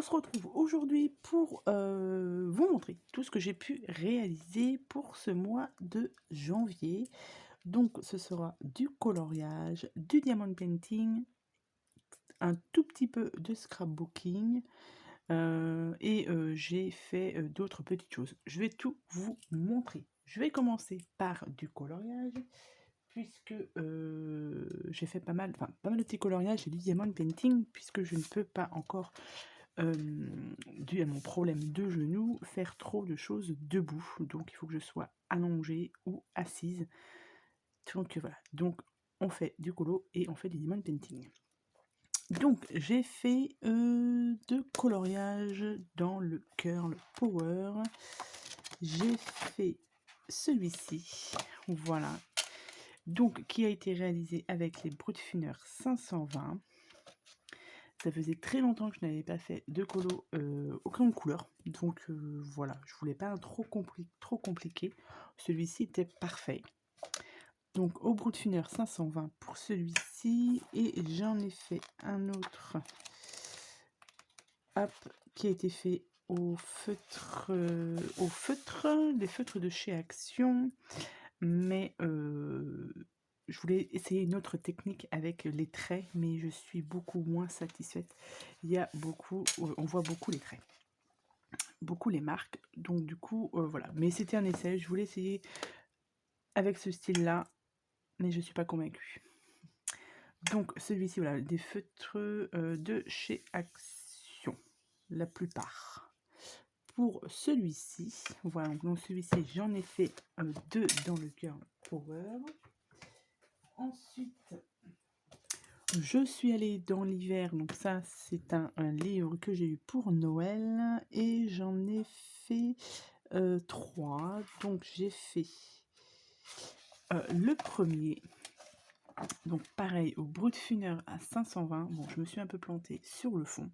se retrouve aujourd'hui pour vous montrer tout ce que j'ai pu réaliser pour ce mois de janvier. Donc ce sera du coloriage, du diamond painting, un tout petit peu de scrapbooking et j'ai fait d'autres petites choses. Je vais tout vous montrer. Je vais commencer par du coloriage puisque j'ai fait pas mal de petits coloriages et du diamond painting puisque je ne peux pas encore dû à mon problème de genou, faire trop de choses debout. Donc il faut que je sois allongée ou assise. Donc voilà. Donc on fait du colo et on fait du diamond painting. Donc j'ai fait de coloriage dans le curl power. J'ai fait celui-ci. Voilà. Donc qui a été réalisé avec les Brutfuner 520. Ça faisait très longtemps que je n'avais pas fait de colo au crayon de couleur. Donc voilà, je voulais pas un trop compliqué. Celui-ci était parfait. Donc au Brutfuner 520 pour celui-ci. Et j'en ai fait un autre qui a été fait au feutre, des feutres de chez Action. Mais je voulais essayer une autre technique avec les traits, mais je suis beaucoup moins satisfaite. Il y a beaucoup, on voit beaucoup les traits, beaucoup les marques. Donc du coup, voilà. Mais c'était un essai. Je voulais essayer avec ce style-là, mais je suis pas convaincue. Donc celui-ci, voilà, des feutres de chez Action, la plupart. Pour celui-ci, voilà, donc celui-ci, j'en ai fait deux dans le Curl Power. Ensuite, je suis allée dans l'hiver, donc ça c'est un livre que j'ai eu pour Noël et j'en ai fait 3. Donc j'ai fait le premier, donc pareil au Brutfuner à 520. Bon, je me suis un peu plantée sur le fond.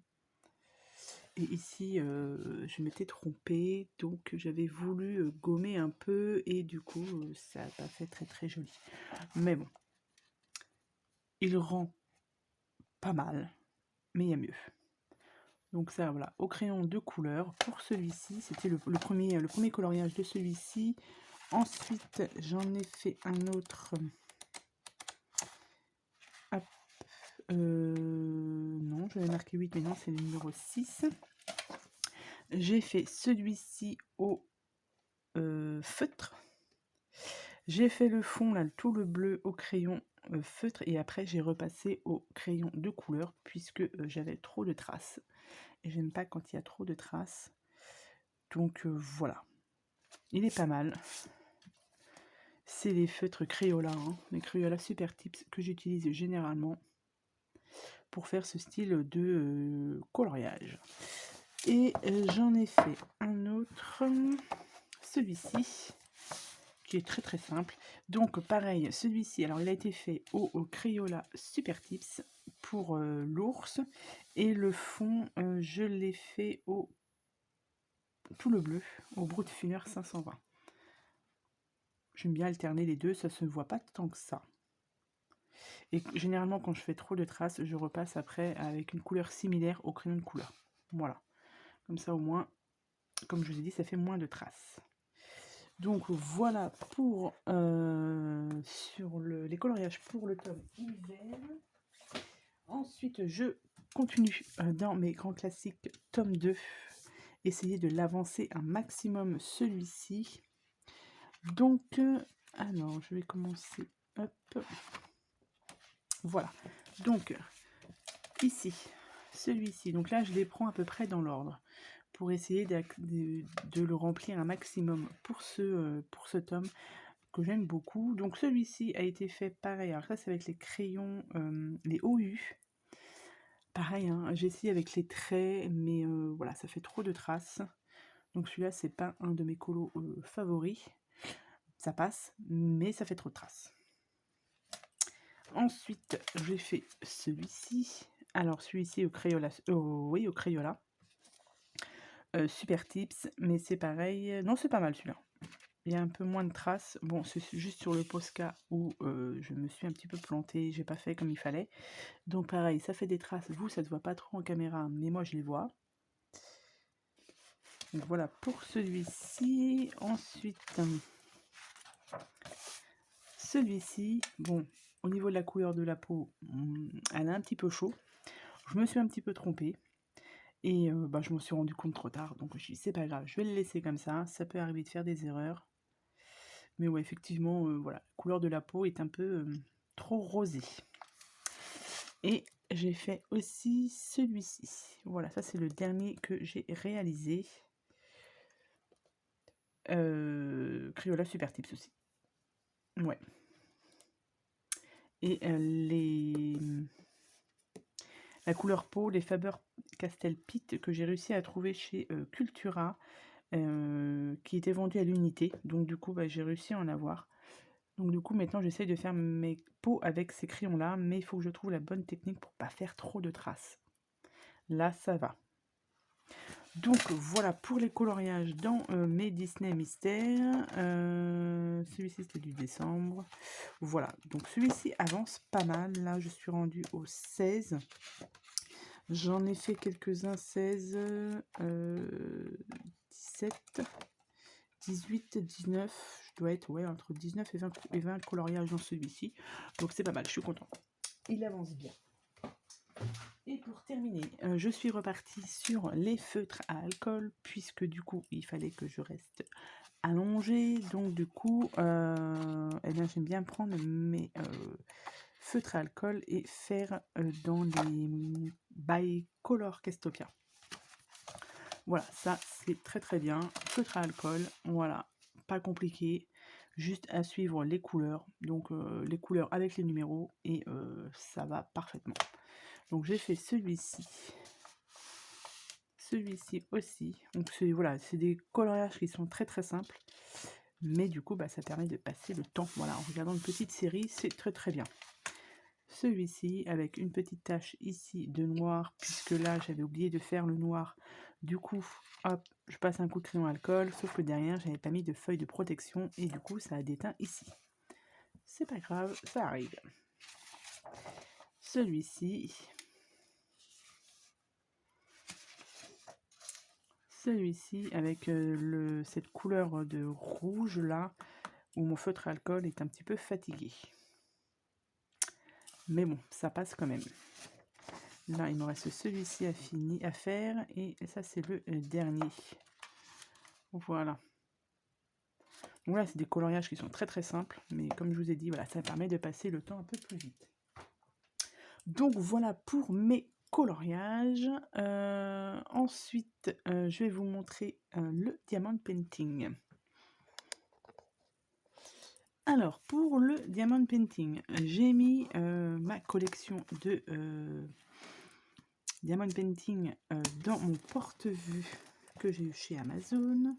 Et ici, je m'étais trompée, donc j'avais voulu gommer un peu et du coup, ça n'a pas fait très très joli. Mais bon, il rend pas mal, mais il y a mieux. Donc ça, voilà, au crayon de couleur. Pour celui-ci, c'était le premier coloriage de celui-ci. Ensuite, j'en ai fait un autre. Hop, non, j'avais marqué 8, mais non, c'est le numéro 6. J'ai fait celui-ci au feutre. J'ai fait le fond, là, tout le bleu au crayon feutre. Et après, j'ai repassé au crayon de couleur, puisque j'avais trop de traces. Et j'aime pas quand il y a trop de traces. Donc voilà. Il est pas mal. C'est les feutres Crayola, hein, les Crayola Super Tips que j'utilise généralement pour faire ce style de coloriage. Et j'en ai fait un autre, celui-ci, qui est très très simple. Donc pareil, celui-ci, alors il a été fait au Crayola Super Tips pour l'ours. Et le fond, je l'ai fait au tout le bleu, au Brutfuner 520. J'aime bien alterner les deux, ça se voit pas tant que ça. Et généralement, quand je fais trop de traces, je repasse après avec une couleur similaire au crayon de couleur. Voilà. Comme ça, au moins, comme je vous ai dit, ça fait moins de traces. Donc voilà pour sur les coloriages pour le tome hiver. Ensuite, je continue dans mes grands classiques tome 2. Essayer de l'avancer un maximum celui-ci. Donc, alors, je vais commencer. Hop. Voilà. Donc, ici, celui-ci. Donc là, je les prends à peu près dans l'ordre pour essayer de le remplir un maximum pour ce tome que j'aime beaucoup. Donc celui-ci a été fait pareil. Alors ça, c'est avec les crayons, les OU. Pareil, hein, j'ai essayé avec les traits, mais voilà, ça fait trop de traces. Donc celui-là, c'est pas un de mes colos favoris. Ça passe, mais ça fait trop de traces. Ensuite, j'ai fait celui-ci. Alors celui-ci au Crayola, oui, au Crayola. Super Tips, mais c'est pareil. Non, c'est pas mal celui-là. Il y a un peu moins de traces. Bon, c'est juste sur le Posca où je me suis un petit peu plantée. J'ai pas fait comme il fallait. Donc pareil, ça fait des traces. Vous, ça ne se voit pas trop en caméra, mais moi je les vois. Donc voilà pour celui-ci. Ensuite, celui-ci, bon, au niveau de la couleur de la peau, elle est un petit peu chaud. Je me suis un petit peu trompée. Et je m'en suis rendu compte trop tard. Donc je me suis dit, c'est pas grave, je vais le laisser comme ça. Ça peut arriver de faire des erreurs. Mais ouais, effectivement, voilà, la couleur de la peau est un peu trop rosée. Et j'ai fait aussi celui-ci. Voilà, ça c'est le dernier que j'ai réalisé. Crayola Super Tips aussi. Ouais. Et la couleur peau, les Faber Castell Pit que j'ai réussi à trouver chez Cultura, qui était vendu à l'unité. Donc du coup, j'ai réussi à en avoir. Donc du coup, maintenant, j'essaye de faire mes peaux avec ces crayons-là, mais il faut que je trouve la bonne technique pour pas faire trop de traces. Là, ça va. Donc voilà pour les coloriages dans mes Disney Mystères. Celui-ci, c'était du décembre. Voilà, donc celui-ci avance pas mal. Là, je suis rendue au 16. J'en ai fait quelques-uns, 16, 17, 18, 19. Je dois être entre 19 et 20 coloriages dans celui-ci. Donc c'est pas mal, je suis contente. Il avance bien. Et pour terminer, je suis repartie sur les feutres à alcool, puisque du coup, il fallait que je reste allongée. Donc du coup, j'aime bien prendre mes feutres à alcool et faire dans les by Color Kestopia. Voilà, ça c'est très très bien. Feutre à alcool, voilà, pas compliqué. Juste à suivre les couleurs, donc les couleurs avec les numéros, et ça va parfaitement. Donc j'ai fait celui-ci aussi. Donc voilà, c'est des coloriages qui sont très très simples, mais du coup ça permet de passer le temps. Voilà, en regardant une petite série, c'est très très bien. Celui-ci avec une petite tache ici de noir, puisque là j'avais oublié de faire le noir. Du coup, hop, je passe un coup de crayon alcool, sauf que derrière j'avais pas mis de feuille de protection et du coup ça a déteint ici. C'est pas grave, ça arrive. Celui-ci avec cette couleur de rouge là, où mon feutre à alcool est un petit peu fatigué. Mais bon, ça passe quand même. Là, il me reste celui-ci à faire, et ça c'est le dernier. Voilà. Donc là, c'est des coloriages qui sont très très simples, mais comme je vous ai dit, voilà, ça permet de passer le temps un peu plus vite. Donc voilà pour mes coloriages. Ensuite, je vais vous montrer le diamond painting. Alors, pour le diamond painting, j'ai mis ma collection de diamond painting dans mon porte-vue que j'ai eu chez Amazon.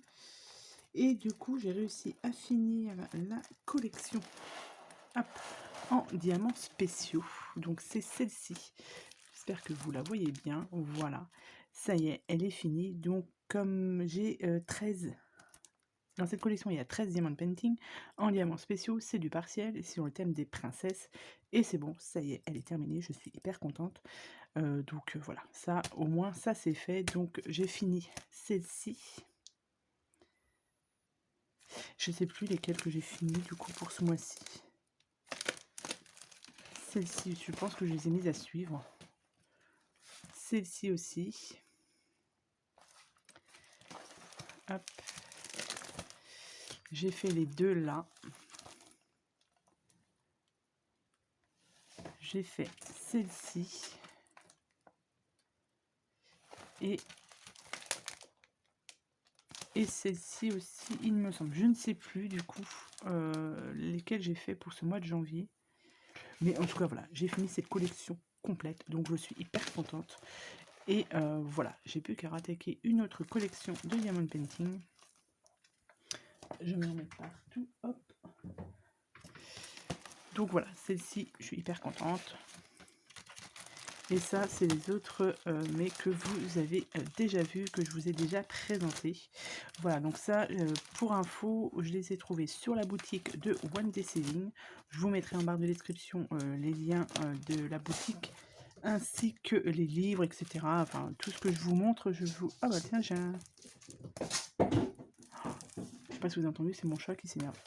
Et du coup, j'ai réussi à finir la collection en diamants spéciaux. Donc, c'est celle-ci. J'espère que vous la voyez bien. Voilà. Ça y est, elle est finie. Donc, comme j'ai 13... Dans cette collection, il y a 13 diamond painting. En diamants spéciaux, c'est du partiel. Et sur le thème des princesses. Et c'est bon, ça y est, elle est terminée. Je suis hyper contente. Donc, voilà. Ça, au moins, ça, c'est fait. Donc, j'ai fini celle-ci. Je ne sais plus lesquelles que j'ai fini, du coup, pour ce mois-ci. Celle-ci, je pense que je les ai mises à suivre. Celle-ci aussi. Hop. J'ai fait les deux là. J'ai fait celle-ci. Et celle-ci aussi, il me semble. Je ne sais plus du coup lesquelles j'ai fait pour ce mois de janvier. Mais en tout cas, voilà, j'ai fini cette collection complète. Donc je suis hyper contente. Et voilà, j'ai plus qu'à rattaquer une autre collection de diamond painting. Je vais en mettre partout. Hop. Donc voilà, celle-ci, je suis hyper contente. Et ça, c'est les autres, mais que vous avez déjà vu, que je vous ai déjà présenté. Voilà, donc ça, pour info, je les ai trouvés sur la boutique de One Day Saving. Je vous mettrai en barre de description les liens de la boutique ainsi que les livres, etc. Enfin, tout ce que je vous montre, je vous... Ah bah tiens, j'ai un... Je sais pas si vous avez entendu, c'est mon chat qui s'énerve.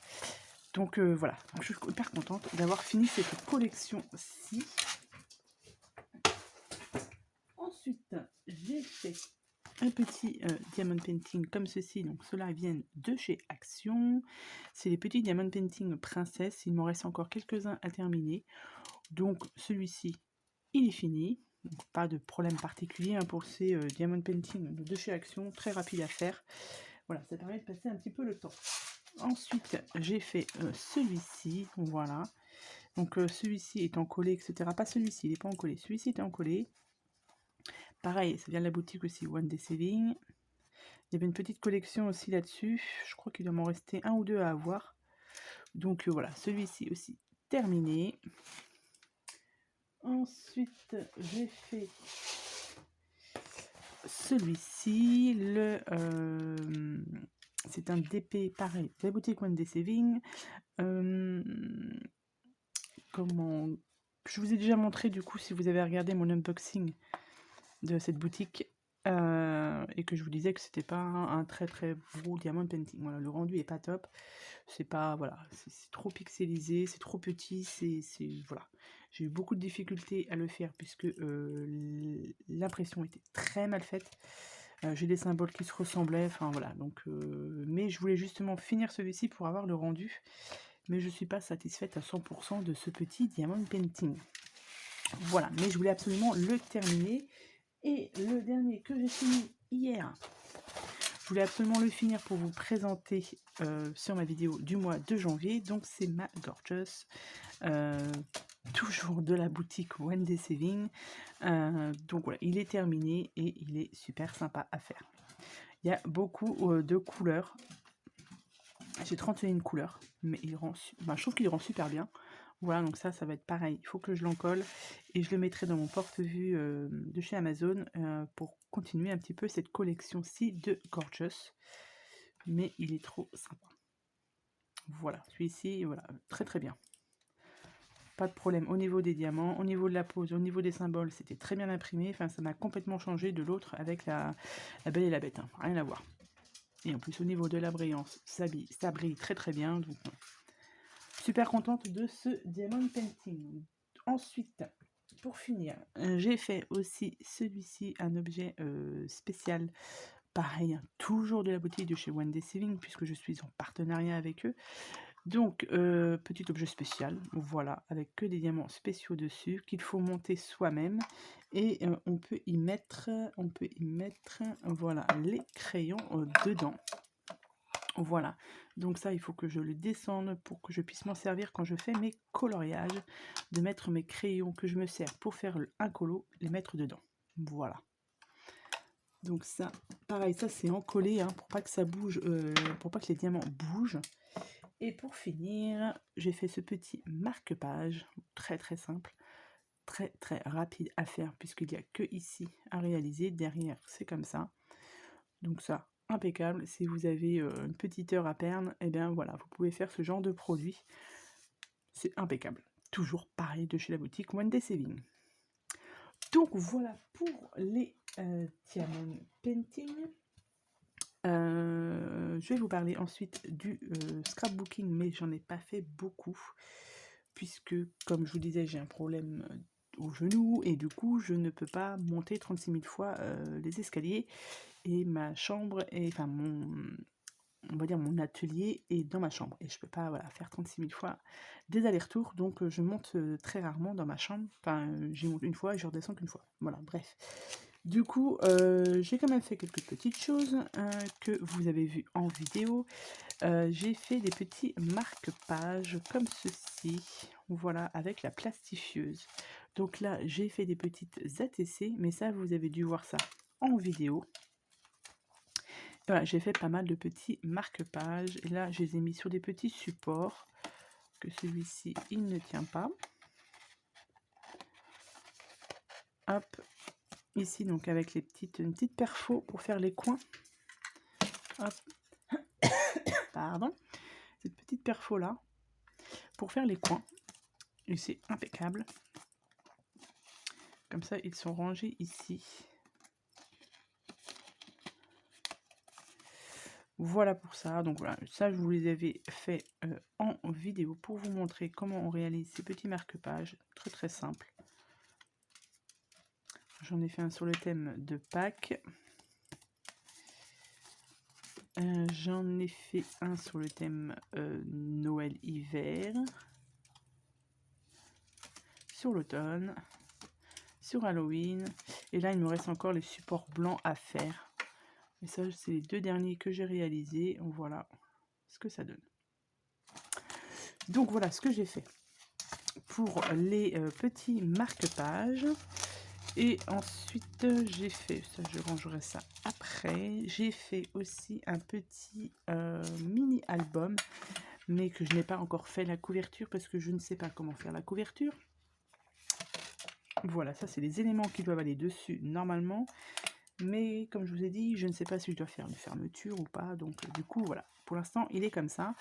Donc voilà, donc, je suis hyper contente d'avoir fini cette collection-ci. Ensuite, j'ai fait un petit diamond painting comme ceci. Donc ceux-là viennent de chez Action. C'est les petits diamond painting princesse. Il m'en reste encore quelques-uns à terminer. Donc celui-ci, il est fini. Donc, pas de problème particulier hein, pour ces diamond painting de chez Action. Très rapide à faire. Voilà, ça permet de passer un petit peu le temps. Ensuite, j'ai fait celui-ci. Voilà. Donc celui-ci est en collé, etc. Pas celui-ci, il n'est pas en collé. Celui-ci est en collé. Pareil, ça vient de la boutique aussi, One Day Saving. Il y avait une petite collection aussi là-dessus. Je crois qu'il doit m'en rester un ou deux à avoir. Donc voilà, celui-ci aussi terminé. Ensuite, j'ai fait celui-ci. C'est un DP, pareil, de la boutique One Day Saving. Comment... Je vous ai déjà montré, du coup, si vous avez regardé mon unboxing de cette boutique. Et que je vous disais que c'était pas un très très beau diamond painting. Voilà, le rendu est pas top. C'est pas, voilà, c'est trop pixelisé, c'est trop petit, voilà. J'ai eu beaucoup de difficultés à le faire puisque l'impression était très mal faite. J'ai des symboles qui se ressemblaient, enfin voilà. Donc, mais je voulais justement finir celui-ci pour avoir le rendu. Mais je suis pas satisfaite à 100% de ce petit diamond painting. Voilà, mais je voulais absolument le terminer. Et le dernier que j'ai fini hier, je voulais absolument le finir pour vous présenter sur ma vidéo du mois de janvier. Donc c'est ma Gorgeous, toujours de la boutique One Day Saving. Donc voilà, il est terminé et il est super sympa à faire. Il y a beaucoup de couleurs. J'ai 31 couleurs, mais il rend, je trouve qu'il rend super bien. Voilà, donc ça va être pareil. Il faut que je l'encolle et je le mettrai dans mon porte-vue de chez Amazon pour continuer un petit peu cette collection-ci de Gorgeous. Mais il est trop sympa. Voilà, celui-ci, voilà, très très bien. Pas de problème au niveau des diamants, au niveau de la pose, au niveau des symboles, c'était très bien imprimé. Enfin, ça m'a complètement changé de l'autre avec la Belle et la Bête. Hein. Rien à voir. Et en plus, au niveau de la brillance, ça brille très très bien. Donc, super contente de ce diamond painting. Ensuite, pour finir, j'ai fait aussi celui-ci, un objet spécial. Pareil, hein, toujours de la boutique de chez One Day Saving, puisque je suis en partenariat avec eux. Donc, petit objet spécial, voilà, avec que des diamants spéciaux dessus, qu'il faut monter soi-même. Et on peut y mettre, voilà, les crayons dedans. Voilà, donc ça, il faut que je le descende pour que je puisse m'en servir quand je fais mes coloriages, de mettre mes crayons que je me sers pour faire un colo, les mettre dedans. Voilà. Donc ça, pareil, ça c'est encollé hein, pour pas que ça bouge, pour pas que les diamants bougent. Et pour finir, j'ai fait ce petit marque-page, très très simple, très très rapide à faire puisqu'il n'y a que ici à réaliser. Derrière, c'est comme ça. Donc ça, impeccable. Si vous avez une petite heure à perdre, et bien voilà, vous pouvez faire ce genre de produit. C'est impeccable. Toujours pareil de chez la boutique One Day Saving. Donc voilà pour les diamond painting. Je vais vous parler ensuite du scrapbooking, mais j'en ai pas fait beaucoup, puisque comme je vous disais, j'ai un problème au genou, et du coup, je ne peux pas monter 36 000 fois les escaliers, et ma chambre, enfin on va dire mon atelier est dans ma chambre, et je peux pas voilà, faire 36 000 fois des allers-retours, donc je monte très rarement dans ma chambre, enfin j'y monte une fois et je redescends qu'une fois, voilà, bref. Du coup, j'ai quand même fait quelques petites choses que vous avez vues en vidéo. J'ai fait des petits marque-pages comme ceci, voilà, avec la plastifieuse. Donc là, j'ai fait des petites ATC, mais ça, vous avez dû voir ça en vidéo. Voilà, j'ai fait pas mal de petits marque-pages, et là, je les ai mis sur des petits supports, que celui-ci, il ne tient pas. Hop. Ici, donc avec une petite perfo pour faire les coins. Hop. Pardon. Cette petite perfo là pour faire les coins. Et c'est impeccable. Comme ça, ils sont rangés ici. Voilà pour ça. Donc voilà, ça je vous les avais fait en vidéo pour vous montrer comment on réalise ces petits marque-pages. Très très simple. J'en ai fait un sur le thème de Pâques. J'en ai fait un sur le thème Noël-Hiver. Sur l'automne. Sur Halloween. Et là, il me reste encore les supports blancs à faire. Et ça, c'est les 2 derniers que j'ai réalisés. Voilà ce que ça donne. Donc voilà ce que j'ai fait pour les petits marque-pages. Et ensuite, j'ai fait, ça je rangerai ça après, j'ai fait aussi un petit mini-album, mais que je n'ai pas encore fait la couverture parce que je ne sais pas comment faire la couverture. Voilà, ça c'est les éléments qui doivent aller dessus normalement. Mais comme je vous ai dit, je ne sais pas si je dois faire une fermeture ou pas. Donc du coup, voilà. Pour l'instant, il est comme ça.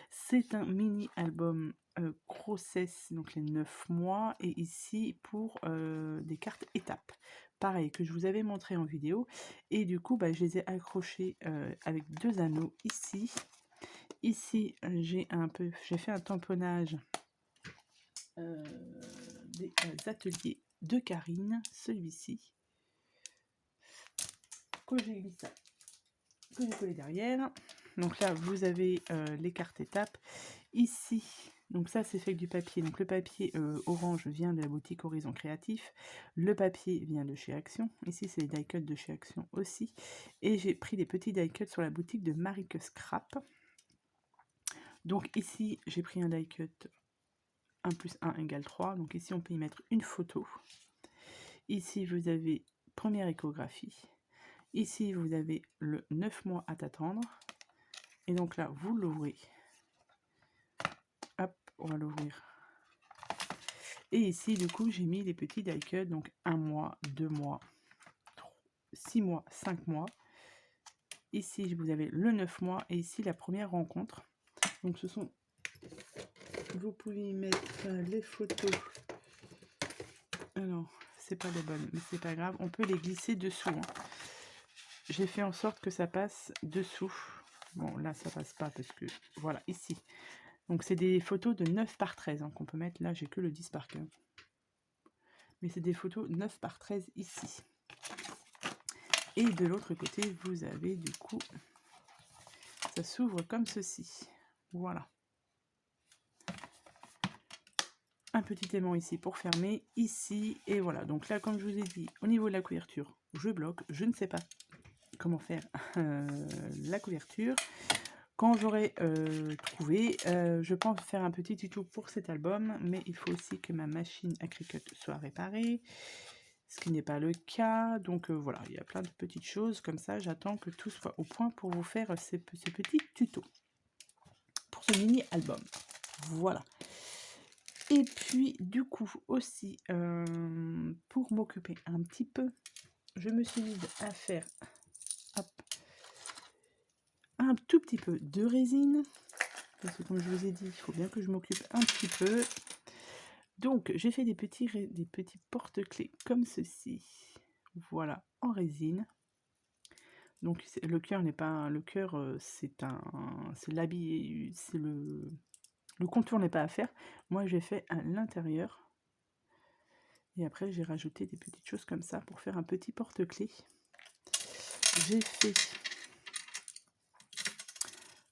C'est un mini-album grossesse, donc les 9 mois. Et ici, pour des cartes étapes. Pareil, que je vous avais montré en vidéo. Et du coup, bah, je les ai accrochés avec 2 anneaux ici. Ici, j'ai fait un tamponnage des ateliers de Karine. Celui-ci. Que j'ai glissé, que j'ai collé derrière. Donc là vous avez les cartes étapes ici. Donc ça c'est fait avec du papier. Donc le papier orange vient de la boutique Horizon Créatif. Le papier vient de chez Action. Ici c'est les die cuts de chez Action aussi. Et j'ai pris des petits die cuts sur la boutique de Marike Scrap. Donc ici j'ai pris un die cut 1 plus 1 égale 3. Donc ici on peut y mettre une photo. Ici vous avez première échographie. Ici, vous avez le 9 mois à t'attendre. Et donc là, vous l'ouvrez. Hop, on va l'ouvrir. Et ici, du coup, j'ai mis les petits die cuts. Donc 1 mois, 2 mois, 6 mois, 5 mois. Ici, vous avez le 9 mois. Et ici, la première rencontre. Donc ce sont... Vous pouvez y mettre les photos. Alors, c'est pas les bonnes, mais c'est pas grave. On peut les glisser dessous. Hein. J'ai fait en sorte que ça passe dessous. Bon, là, ça passe pas parce que... Voilà, ici. Donc, c'est des photos de 9 par 13 hein, qu'on peut mettre. Là, j'ai que le 10 par 15. Mais c'est des photos 9 par 13 ici. Et de l'autre côté, vous avez du coup... Ça s'ouvre comme ceci. Voilà. Un petit aimant ici pour fermer. Ici, et voilà. Donc là, comme je vous ai dit, au niveau de la couverture, je bloque. Je ne sais pas comment faire la couverture. Quand j'aurai trouvé, je pense faire un petit tuto pour cet album, mais il faut aussi que ma machine à Cricut soit réparée, ce qui n'est pas le cas. Donc voilà, il y a plein de petites choses comme ça. J'attends que tout soit au point pour vous faire ce petit tuto pour ce mini album. Voilà. Et puis du coup aussi, pour m'occuper un petit peu, je me suis mise à faire un tout petit peu de résine. Parce que comme je vous ai dit, il faut bien que je m'occupe un petit peu. Donc j'ai fait des petits porte-clés comme ceci. Voilà, en résine. Donc le cœur n'est pas le cœur, c'est l'habit, c'est le contour n'est pas à faire. Moi j'ai fait à l'intérieur. Et après j'ai rajouté des petites choses comme ça pour faire un petit porte-clés. J'ai fait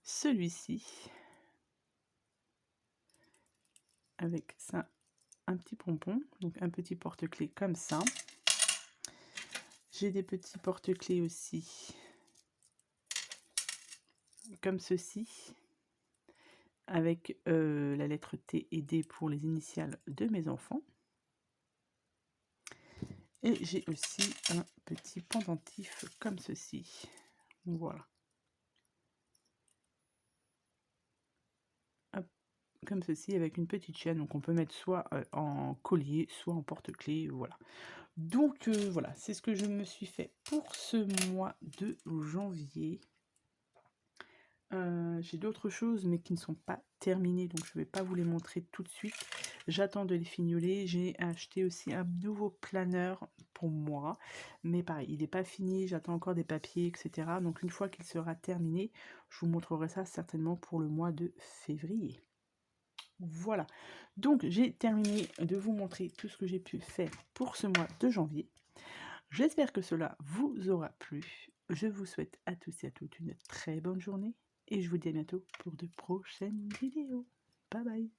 celui-ci avec ça, un petit pompon, donc un petit porte-clés comme ça. J'ai des petits porte-clés aussi comme ceci, avec la lettre T et D pour les initiales de mes enfants. Et j'ai aussi un petit pendentif comme ceci. Voilà. Hop, comme ceci, avec une petite chaîne. Donc on peut mettre soit en collier, soit en porte-clés. Voilà. Donc voilà, c'est ce que je me suis fait pour ce mois de janvier. J'ai d'autres choses, mais qui ne sont pas terminées, donc je ne vais pas vous les montrer tout de suite. J'attends de les fignoler. J'ai acheté aussi un nouveau planeur pour moi, mais pareil, il n'est pas fini, j'attends encore des papiers, etc. Donc une fois qu'il sera terminé, je vous montrerai ça certainement pour le mois de février. Voilà, donc j'ai terminé de vous montrer tout ce que j'ai pu faire pour ce mois de janvier. J'espère que cela vous aura plu. Je vous souhaite à tous et à toutes une très bonne journée et je vous dis à bientôt pour de prochaines vidéos. Bye bye.